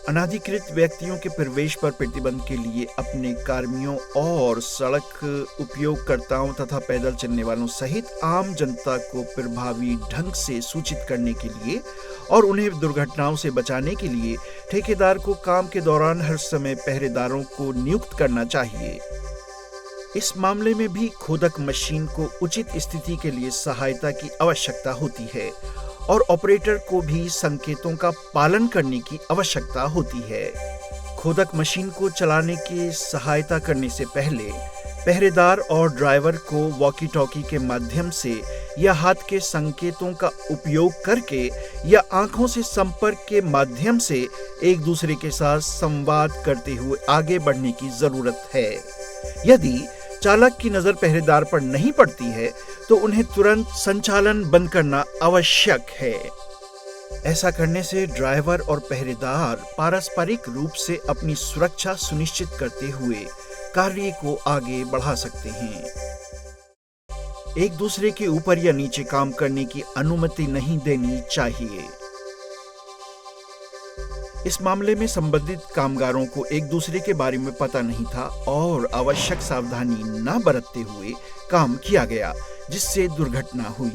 अनाधिकृत व्यक्तियों के प्रवेश पर प्रतिबंध के लिए अपने कार्मिकों और सड़क उपयोगकर्ताओं तथा पैदल चलने वालों सहित आम जनता को प्रभावी ढंग से सूचित करने के लिए और उन्हें दुर्घटनाओं से बचाने के लिए ठेकेदार को काम के दौरान हर समय पहरेदारों को नियुक्त करना चाहिए। इस मामले में भी खोदक मशीन को उचित स्थिति के लिए सहायता की आवश्यकता होती है और ऑपरेटर को भी संकेतों का पालन करने की आवश्यकता होती है। खोदक मशीन को चलाने की सहायता करने से पहले पहरेदार और ड्राइवर को वॉकी टॉकी के माध्यम से या हाथ के संकेतों का उपयोग करके या आंखों से संपर्क के माध्यम से एक दूसरे के साथ संवाद करते हुए आगे बढ़ने की जरूरत है। यदि चालक की नजर पहरेदार पर नहीं पड़ती है तो उन्हें तुरंत संचालन बंद करना आवश्यक है। ऐसा करने से ड्राइवर और पहरेदार पारस्परिक रूप से अपनी सुरक्षा सुनिश्चित करते हुए कार्य को आगे बढ़ा सकते हैं। एक दूसरे के ऊपर या नीचे काम करने की अनुमति नहीं देनी चाहिए। इस मामले में संबंधित कामगारों को एक दूसरे के बारे में पता नहीं था और आवश्यक सावधानी न बरतते हुए काम किया गया, जिससे दुर्घटना हुई।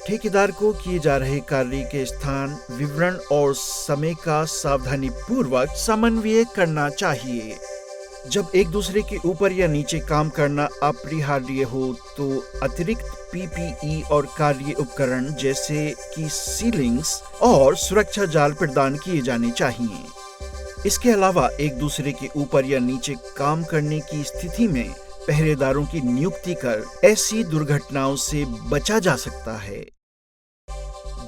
ठेकेदार को किए जा रहे कार्य के स्थान, विवरण और समय का सावधानीपूर्वक समन्वय करना चाहिए। जब एक दूसरे के ऊपर या नीचे काम करना अपरिहार्य हो तो अतिरिक्त पीपीई और कार्य उपकरण जैसे कि सीलिंग्स और सुरक्षा जाल प्रदान किए जाने चाहिए। इसके अलावा एक दूसरे के ऊपर या नीचे काम करने की स्थिति में पहरेदारों की नियुक्ति कर ऐसी दुर्घटनाओं से बचा जा सकता है।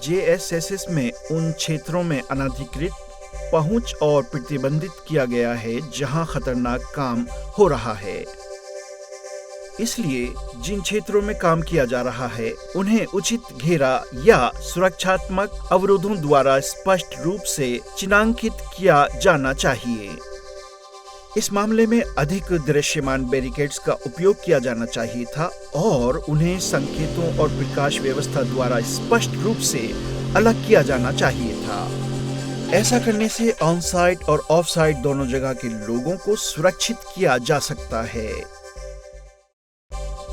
जेएसएसएस में उन क्षेत्रों में अनाधिकृत पहुंच और प्रतिबंधित किया गया है जहां खतरनाक काम हो रहा है। इसलिए जिन क्षेत्रों में काम किया जा रहा है उन्हें उचित घेरा या सुरक्षात्मक अवरोधों द्वारा स्पष्ट रूप से चिन्हांकित किया जाना चाहिए। इस मामले में अधिक दृश्यमान बैरिकेड्स का उपयोग किया जाना चाहिए था और उन्हें संकेतों और प्रकाश व्यवस्था द्वारा स्पष्ट रूप से अलग किया जाना चाहिए था। ऐसा करने से ऑन साइट और ऑफ साइट दोनों जगह के लोगों को सुरक्षित किया जा सकता है।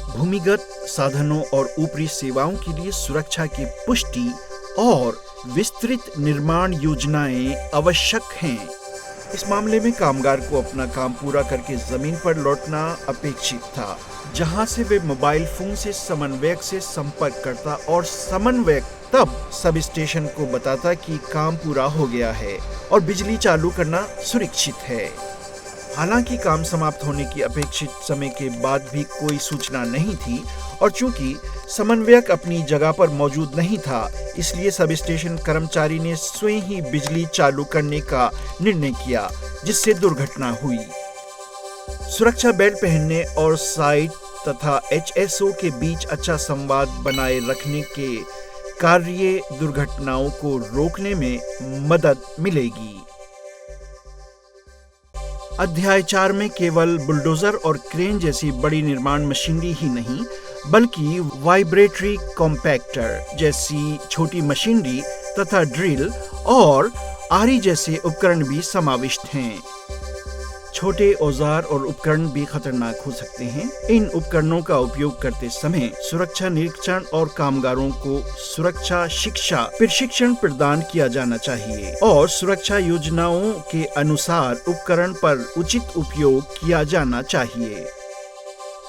भूमिगत साधनों और ऊपरी सेवाओं के लिए सुरक्षा की पुष्टि और विस्तृत निर्माण योजनाएं आवश्यक हैं। इस मामले में कामगार को अपना काम पूरा करके जमीन पर लौटना अपेक्षित था, जहां से वे मोबाइल फोन से समन्वयक से संपर्क करता और समन्वयक तब सब स्टेशन को बताता कि काम पूरा हो गया है और बिजली चालू करना सुरक्षित है। हालांकि काम समाप्त होने की अपेक्षित समय के बाद भी कोई सूचना नहीं थी और चूंकि समन्वयक अपनी जगह पर मौजूद नहीं था, इसलिए सब स्टेशन कर्मचारी ने स्वयं ही बिजली चालू करने का निर्णय किया, जिससे दुर्घटना हुई। सुरक्षा बेल्ट पहनने और साइट तथा एचएसओ के बीच अच्छा संवाद बनाए रखने के कार्य दुर्घटनाओं को रोकने में मदद मिलेगी। अध्याय 4 में केवल बुलडोजर और क्रेन जैसी बड़ी निर्माण मशीनरी ही नहीं, बल्कि वाइब्रेटरी कॉम्पैक्टर जैसी छोटी मशीनरी तथा ड्रिल और आरी जैसे उपकरण भी समाविष्ट हैं। छोटे औजार और उपकरण भी खतरनाक हो सकते हैं। इन उपकरणों का उपयोग करते समय सुरक्षा निरीक्षण और कामगारों को सुरक्षा शिक्षा प्रशिक्षण प्रदान किया जाना चाहिए और सुरक्षा योजनाओं के अनुसार उपकरण पर उचित उपयोग किया जाना चाहिए।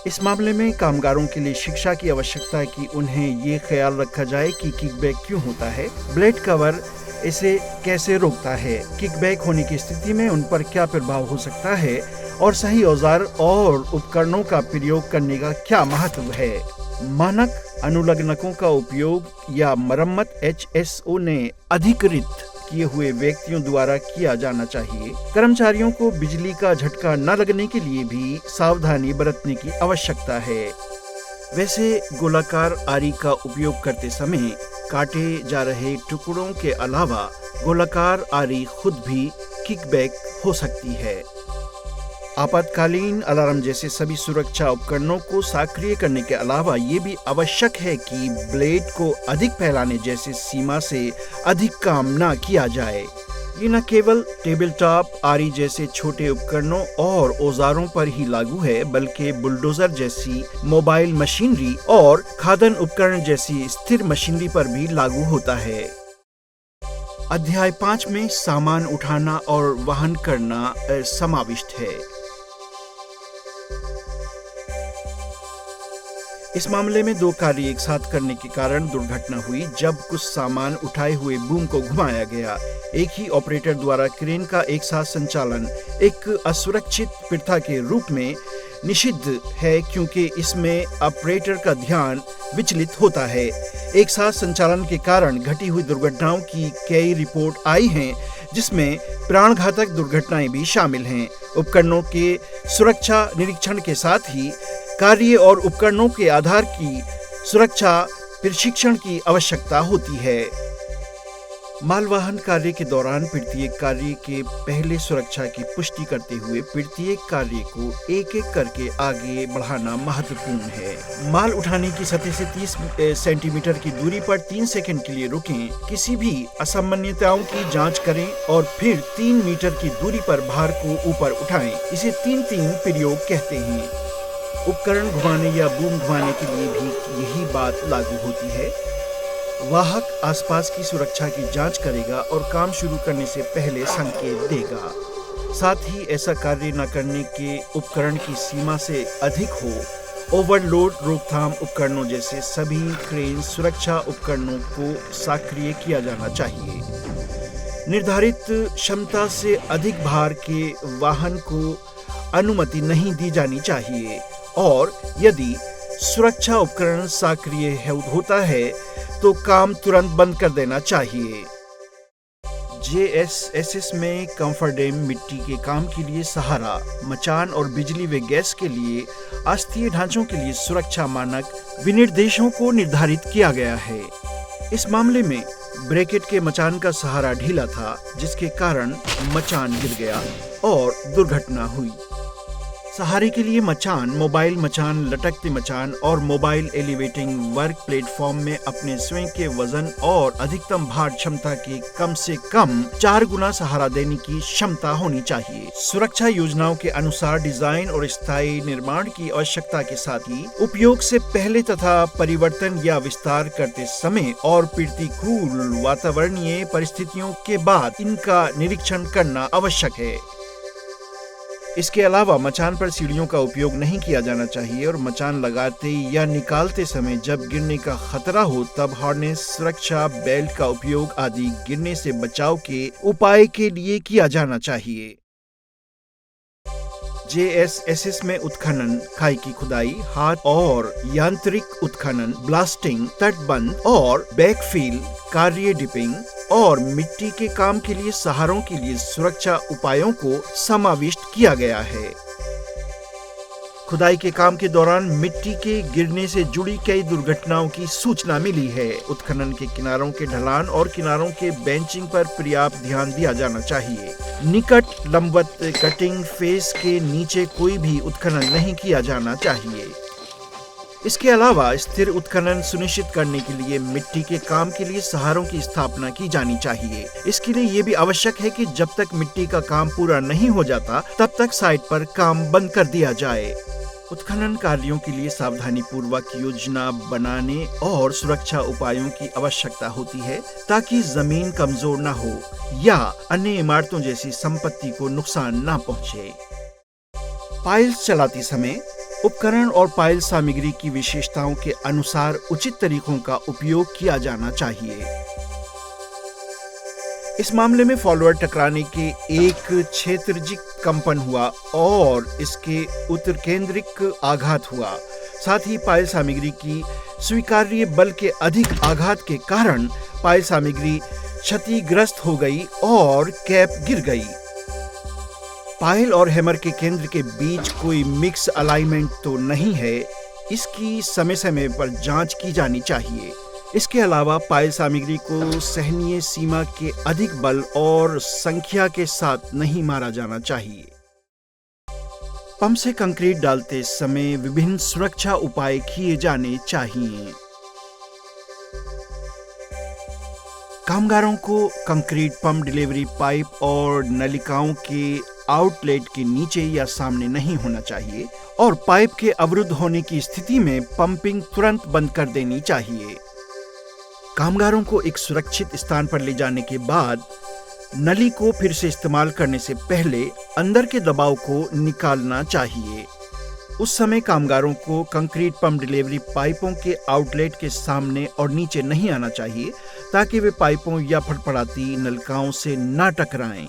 इस मामले में कामगारों के लिए शिक्षा की आवश्यकता है कि उन्हें ये ख्याल रखा जाए कि किकबैक क्यों होता है, ब्लेड कवर इसे कैसे रोकता है, किकबैक होने की स्थिति में उन पर क्या प्रभाव हो सकता है और सही औजार और उपकरणों का प्रयोग करने का क्या महत्व है। मानक अनुलग्नकों का उपयोग या मरम्मत एचएसओ ने अधिकृत किए हुए व्यक्तियों द्वारा किया जाना चाहिए। कर्मचारियों को बिजली का झटका न लगने के लिए भी सावधानी बरतने की आवश्यकता है। वैसे गोलाकार आरी का उपयोग करते समय काटे जा रहे टुकड़ों के अलावा गोलाकार आरी खुद भी किकबैक हो सकती है। आपातकालीन अलार्म जैसे सभी सुरक्षा उपकरणों को सक्रिय करने के अलावा ये भी आवश्यक है कि ब्लेड को अधिक फैलाने जैसे सीमा से अधिक काम न किया जाए। ये न केवल टेबल टॉप, आरी जैसे छोटे उपकरणों और औजारों पर ही लागू है, बल्कि बुलडोजर जैसी मोबाइल मशीनरी और खादन उपकरण जैसी स्थिर मशीनरी पर भी लागू होता है। अध्याय 5 में सामान उठाना और वहन करना समाविष्ट है। इस मामले में दो कार्य एक साथ करने के कारण दुर्घटना हुई जब कुछ सामान उठाए हुए बूम को घुमाया गया। एक ही ऑपरेटर द्वारा क्रेन का एक साथ संचालन एक असुरक्षित प्रथा के रूप में निषिद्ध है, क्योंकि इसमें ऑपरेटर का ध्यान विचलित होता है। एक साथ संचालन के कारण घटी हुई दुर्घटनाओं की कई रिपोर्ट आई हैं, जिसमें प्राणघातक दुर्घटनाएं भी शामिल हैं। उपकरणों के सुरक्षा निरीक्षण के साथ ही कार्य और उपकरणों के आधार की सुरक्षा प्रशिक्षण की आवश्यकता होती है। मालवाहन कार्य के दौरान प्रत्येक कार्य के पहले सुरक्षा की पुष्टि करते हुए प्रत्येक कार्य को एक एक करके आगे बढ़ाना महत्वपूर्ण है। माल उठाने की सतह से 30 सेंटीमीटर की दूरी पर 3 सेकंड के लिए रुकें, किसी भी असामान्यताओं की जांच करें और फिर 3 मीटर की दूरी पर भार को ऊपर उठाएं। इसे 3-3 प्रयोग कहते हैं। उपकरण घुमाने या बूम घुमाने के लिए भी यही बात लागू होती है। वाहक आसपास की सुरक्षा की जांच करेगा और काम शुरू करने से पहले संकेत देगा। साथ ही ऐसा कार्य न करने के उपकरण की सीमा से अधिक हो। ओवरलोड रोकथाम उपकरणों जैसे सभी क्रेन सुरक्षा उपकरणों को सक्रिय किया जाना चाहिए। निर्धारित क्षमता से अधिक भार के वाहन को अनुमति नहीं दी जानी चाहिए और यदि सुरक्षा उपकरण सक्रिय होता है तो काम तुरंत बंद कर देना चाहिए। JSSS में कम्फर्डेम मिट्टी के काम के लिए सहारा, मचान और बिजली व गैस के लिए अस्थायी ढांचों के लिए सुरक्षा मानक विनिर्देशों को निर्धारित किया गया है। इस मामले में ब्रैकेट के मचान का सहारा ढीला था, जिसके कारण मचान गिर गया और दुर्घटना हुई। सहारे के लिए मचान, मोबाइल मचान, लटकते मचान और मोबाइल एलिवेटिंग वर्क प्लेटफॉर्म में अपने स्वयं के वजन और अधिकतम भार क्षमता के कम से कम 4 गुना सहारा देने की क्षमता होनी चाहिए। सुरक्षा योजनाओं के अनुसार डिजाइन और स्थायी निर्माण की आवश्यकता के साथ ही उपयोग से पहले तथा परिवर्तन या विस्तार करते समय और प्रतिकूल वातावरणीय परिस्थितियों के बाद इनका निरीक्षण करना आवश्यक है। इसके अलावा मचान पर सीढ़ियों का उपयोग नहीं किया जाना चाहिए और मचान लगाते या निकालते समय जब गिरने का खतरा हो तब हार्नेस, सुरक्षा बेल्ट का उपयोग आदि गिरने से बचाव के उपाय के लिए किया जाना चाहिए। JSSS में उत्खनन, खाई की खुदाई, हाथ और यांत्रिक उत्खनन, ब्लास्टिंग, तटबंध और बैकफिल कार्य, डिपिंग और मिट्टी के काम के लिए सहारों के लिए सुरक्षा उपायों को समाविष्ट किया गया है। खुदाई के काम के दौरान मिट्टी के गिरने से जुड़ी कई दुर्घटनाओं की सूचना मिली है। उत्खनन के किनारों के ढलान और किनारों के बेंचिंग पर पर्याप्त ध्यान दिया जाना चाहिए। निकट लंबवत कटिंग फेस के नीचे कोई भी उत्खनन नहीं किया जाना चाहिए। इसके अलावा स्थिर उत्खनन सुनिश्चित करने के लिए मिट्टी के काम के लिए सहारों की स्थापना की जानी चाहिए। इसके लिए ये भी आवश्यक है कि जब तक मिट्टी का काम पूरा नहीं हो जाता तब तक साइट पर काम बंद कर दिया जाए। उत्खनन कार्यों के लिए सावधानी पूर्वक योजना बनाने और सुरक्षा उपायों की आवश्यकता होती है ताकि जमीन कमजोर न हो या अन्य इमारतों जैसी संपत्ति को नुकसान न पहुंचे। पाइल्स चलाते समय उपकरण और पाइल सामग्री की विशेषताओं के अनुसार उचित तरीकों का उपयोग किया जाना चाहिए। इस मामले में फॉलोअर टकराने के एक क्षेत्रजिक कंपन हुआ और इसके उत्केंद्रिक आघात हुआ। साथ ही पाइल सामग्री की स्वीकार्य बल के अधिक आघात के कारण पाइल सामग्री क्षतिग्रस्त हो गई और कैप गिर गई। पाइल और हैमर के केंद्र के बीच कोई मिक्स अलाइनमेंट तो नहीं है, इसकी समय समय पर जांच की जानी चाहिए। इसके अलावा पाइल सामग्री को सहनीय सीमा के अधिक बल और संख्या के साथ नहीं मारा जाना चाहिए। पंप से कंक्रीट डालते समय विभिन्न सुरक्षा उपाय किए जाने चाहिए। कामगारों को कंक्रीट पंप डिलीवरी पाइप और नलिकाओं के आउटलेट के नीचे या सामने नहीं होना चाहिए और पाइप के अवरुद्ध होने की स्थिति में पंपिंग तुरंत बंद कर देनी चाहिए। कामगारों को एक सुरक्षित स्थान पर ले जाने के बाद नली को फिर से इस्तेमाल करने से पहले अंदर के दबाव को निकालना चाहिए। उस समय कामगारों को कंक्रीट पंप डिलीवरी पाइपों के आउटलेट के सामने और नीचे नहीं आना चाहिए ताकि वे पाइपों या फड़फड़ाती नलिकाओं से ना टकराएं।